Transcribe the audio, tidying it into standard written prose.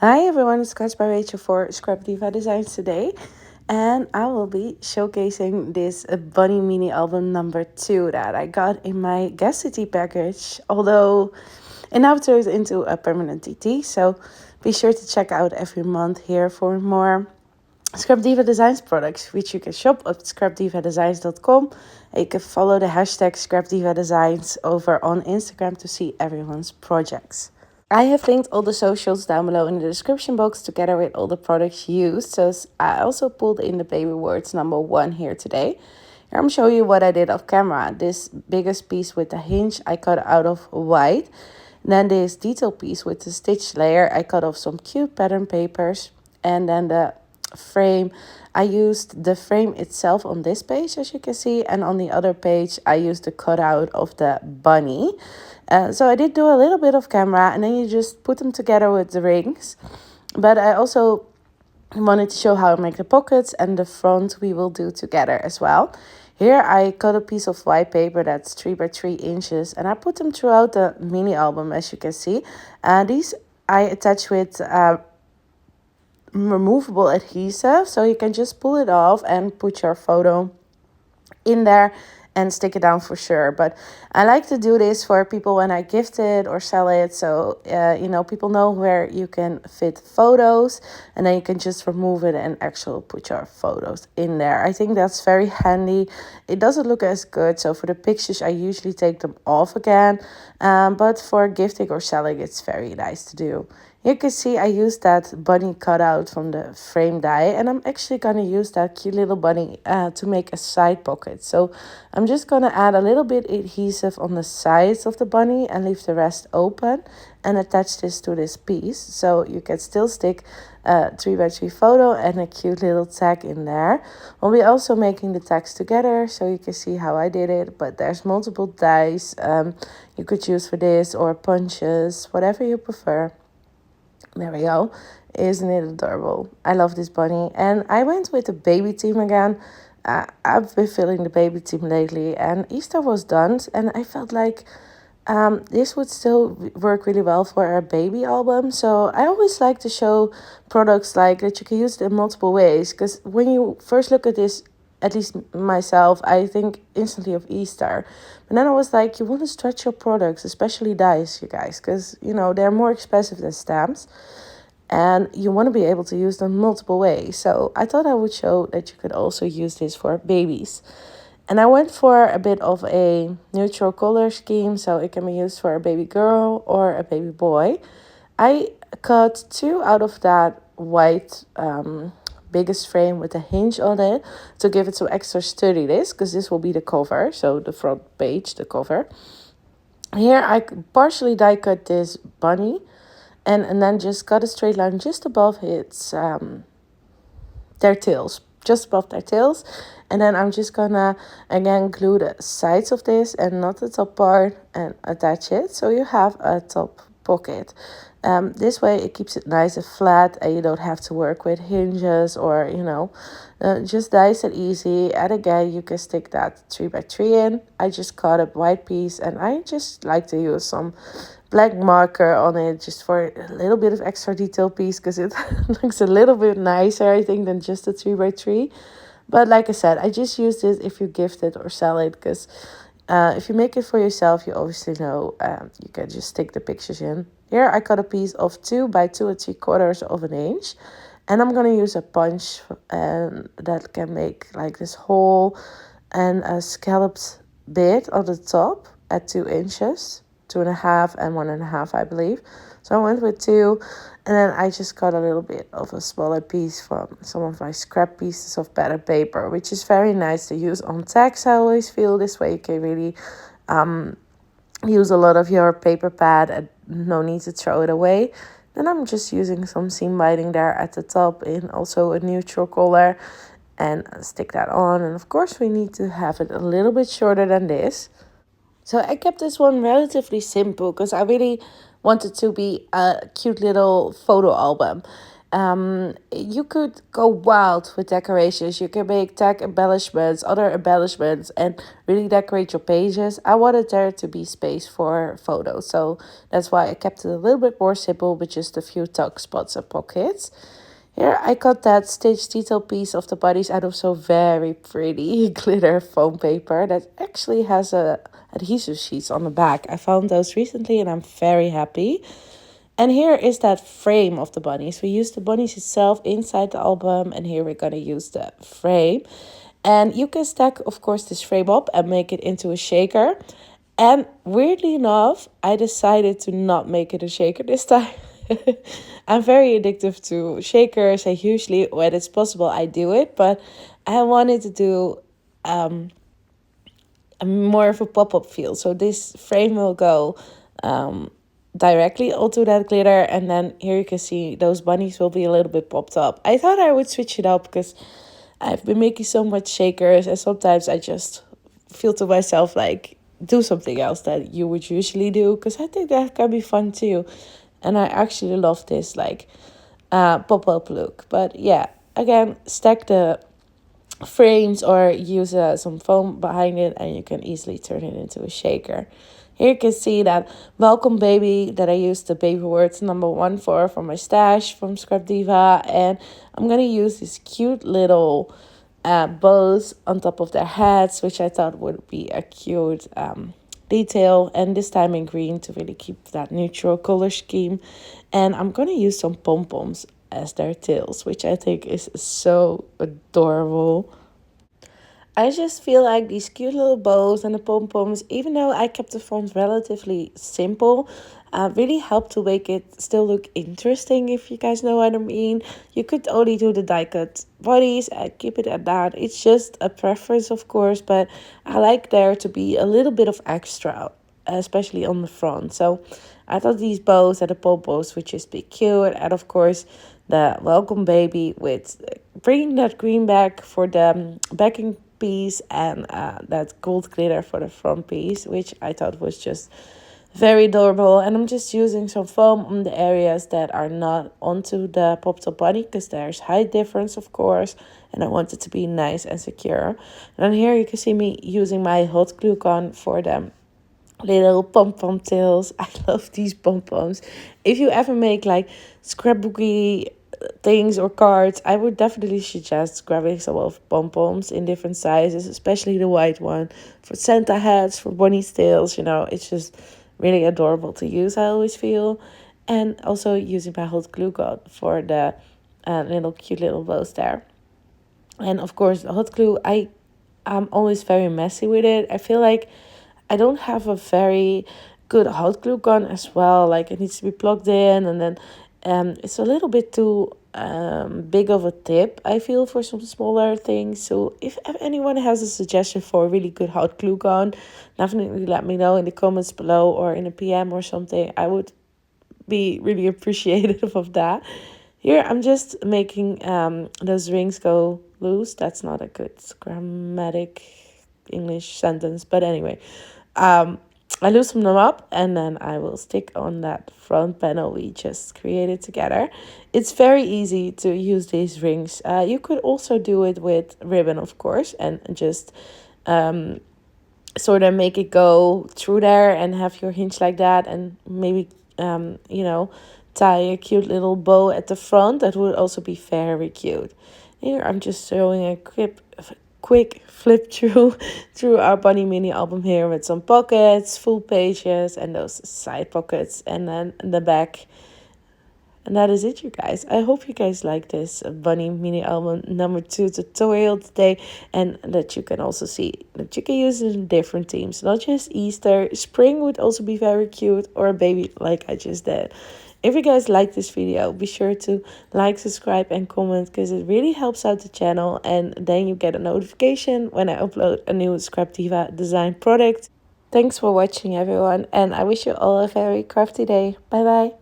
Hi everyone, it's cards.byrachel for ScrapDiva Designs today, and I will be showcasing this bunny mini album number 2 that I got in my guest city package, although it now turns into a permanent TT, so be sure to check out every month here for more ScrapDiva Designs products, which you can shop at scrapdivadesigns.com. You can follow the hashtag ScrapDivaDesigns over on Instagram to see everyone's projects. I have linked all the socials down below in the description box together with all the products used. So I also pulled in the baby words #1 here today. Here I'm showing you what I did off camera. This biggest piece with the hinge I cut out of white. Then this detail piece with the stitch layer I cut off some cute pattern papers. And then the frame, I used the frame itself on this page, as you can see, and on the other page I used the cutout of the bunny. So I did do a little bit of camera, and then you just put them together with the rings. But I also wanted to show how I make the pockets, and the front we will do together as well. Here I cut a piece of white paper that's 3 by 3 inches, and I put them throughout the mini album, as you can see. These I attach with removable adhesive, so you can just pull it off and put your photo in there and stick it down for sure. But I like to do this for people when I gift it or sell it, so people know where you can fit photos, and then you can just remove it and actually put your photos in there. I think that's very handy. It doesn't look as good, so for the pictures I usually take them off again, but for gifting or selling it's very nice to do. You can see I used that bunny cutout from the frame die, and I'm actually going to use that cute little bunny to make a side pocket. So I'm just going to add a little bit adhesive on the sides of the bunny and leave the rest open and attach this to this piece. So you can still stick a 3 by 3 photo and a cute little tag in there. We'll be also making the tags together, so you can see how I did it, but there's multiple dies you could choose for this, or punches, whatever you prefer. There we go. Isn't it adorable? I love this bunny. And I went with the baby theme again. I've been feeling the baby theme lately, and Easter was done, and I felt like this would still work really well for a baby album. So I always like to show products like that you can use it in multiple ways, because when you first look at this, at least myself, I think instantly of Easter. But then I was like, you want to stretch your products, especially dies, you guys, because, they're more expensive than stamps. And you want to be able to use them multiple ways. So I thought I would show that you could also use this for babies. And I went for a bit of a neutral color scheme, so it can be used for a baby girl or a baby boy. I cut 2 out of that white biggest frame with a hinge on it to give it some extra sturdiness, because this will be the cover, so the front page, the cover. Here I partially die cut this bunny, and then just cut a straight line just above its their tails, just above their tails. And then I'm just gonna again glue the sides of this and not the top part and attach it, so you have a top pocket. This way it keeps it nice and flat, and you don't have to work with hinges or just nice and easy. And again, you can stick that 3 by 3 in. I just cut a white piece, and I just like to use some black marker on it just for a little bit of extra detail piece, because it looks a little bit nicer, I think, than just a 3 by 3. But like I said, I just use this if you gift it or sell it, because if you make it for yourself, you obviously know you can just stick the pictures in. Here I cut a piece of 2 by 2 3/4 of an inch. And I'm going to use a punch that can make like this hole and a scalloped bit on the top at 2 inches. 2.5 and 1.5, I believe. So I went with 2, and then I just got a little bit of a smaller piece from some of my scrap pieces of pattern paper, which is very nice to use on tags. I always feel this way you can really use a lot of your paper pad and no need to throw it away. Then I'm just using some seam binding there at the top in also a neutral color, and stick that on. And of course we need to have it a little bit shorter than this. So I kept this one relatively simple, because I really wanted to be a cute little photo album. You could go wild with decorations. You can make tag embellishments, other embellishments, and really decorate your pages. I wanted there to be space for photos, so that's why I kept it a little bit more simple with just a few tuck spots and pockets. Here I cut that stitch detail piece of the bodies out of so very pretty glitter foam paper that actually has a adhesive sheets on the back. I found those recently and I'm very happy. And here is that frame of the bunnies. We used the bunnies itself inside the album, and here we're going to use the frame. And you can stack, of course, this frame up and make it into a shaker. And weirdly enough, I decided to not make it a shaker this time. I'm very addictive to shakers. I usually, when it's possible, I do it. But I wanted to do more of a pop-up feel. So this frame will go directly onto that glitter, and then here you can see those bunnies will be a little bit popped up. I thought I would switch it up because I've been making so much shakers, and sometimes I just feel to myself like do something else that you would usually do, because I think that can be fun too. And I actually love this like pop-up look. But yeah, again, stack the frames or use some foam behind it, and you can easily turn it into a shaker. Here you can see that welcome baby that I used the baby words #1 for my stash from ScrapDiva, and I'm gonna use these cute little bows on top of their heads, which I thought would be a cute detail, and this time in green to really keep that neutral color scheme. And I'm gonna use some pom-poms as their tails, which I think is so adorable. I just feel like these cute little bows and the pom-poms, even though I kept the font relatively simple, really helped to make it still look interesting, if you guys know what I mean. You could only do the die cut bodies and keep it at that. It's just a preference, of course, but I like there to be a little bit of extra, especially on the front. So I thought these bows and the pom-poms would just be cute. And of course, the welcome baby with bringing that green back for the backing piece, and that gold glitter for the front piece, which I thought was just very adorable. And I'm just using some foam on the areas that are not onto the popped up bunny, because there's height difference, of course, and I want it to be nice and secure. And then here you can see me using my hot glue gun for them little pom-pom tails. I love these pom-poms. If you ever make like scrapbooky things or cards, I would definitely suggest grabbing some of pom-poms in different sizes, especially the white one for Santa hats, for bunny tails. You know, it's just really adorable to use, I always feel. And also using my hot glue gun for the little cute little bows there. And of course, the hot glue, I'm always very messy with it. I feel like I don't have a very good hot glue gun as well. Like, it needs to be plugged in, and then it's a little bit too big of a tip, I feel, for some smaller things. So if anyone has a suggestion for a really good hot glue gun, definitely let me know in the comments below or in a PM or something. I would be really appreciative of that. Here I'm just making those rings go loose. That's not a good grammatic English sentence, but anyway, I loosen them up, and then I will stick on that front panel we just created together. It's very easy to use these rings. You could also do it with ribbon, of course, and just sort of make it go through there and have your hinge like that, and maybe you know, tie a cute little bow at the front. That would also be very cute. Here I'm just showing a quick flip through our bunny mini album here with some pockets, full pages, and those side pockets, and then the back. And that is it, you guys. I hope you guys like this bunny mini album #2 tutorial today, and that you can also see that you can use it in different themes, not just Easter. Spring would also be very cute, or a baby like I just did. If you guys like this video, be sure to like, subscribe, and comment, because it really helps out the channel, and then you get a notification when I upload a new ScrapDiva design product. Thanks for watching, everyone, and I wish you all a very crafty day. Bye bye.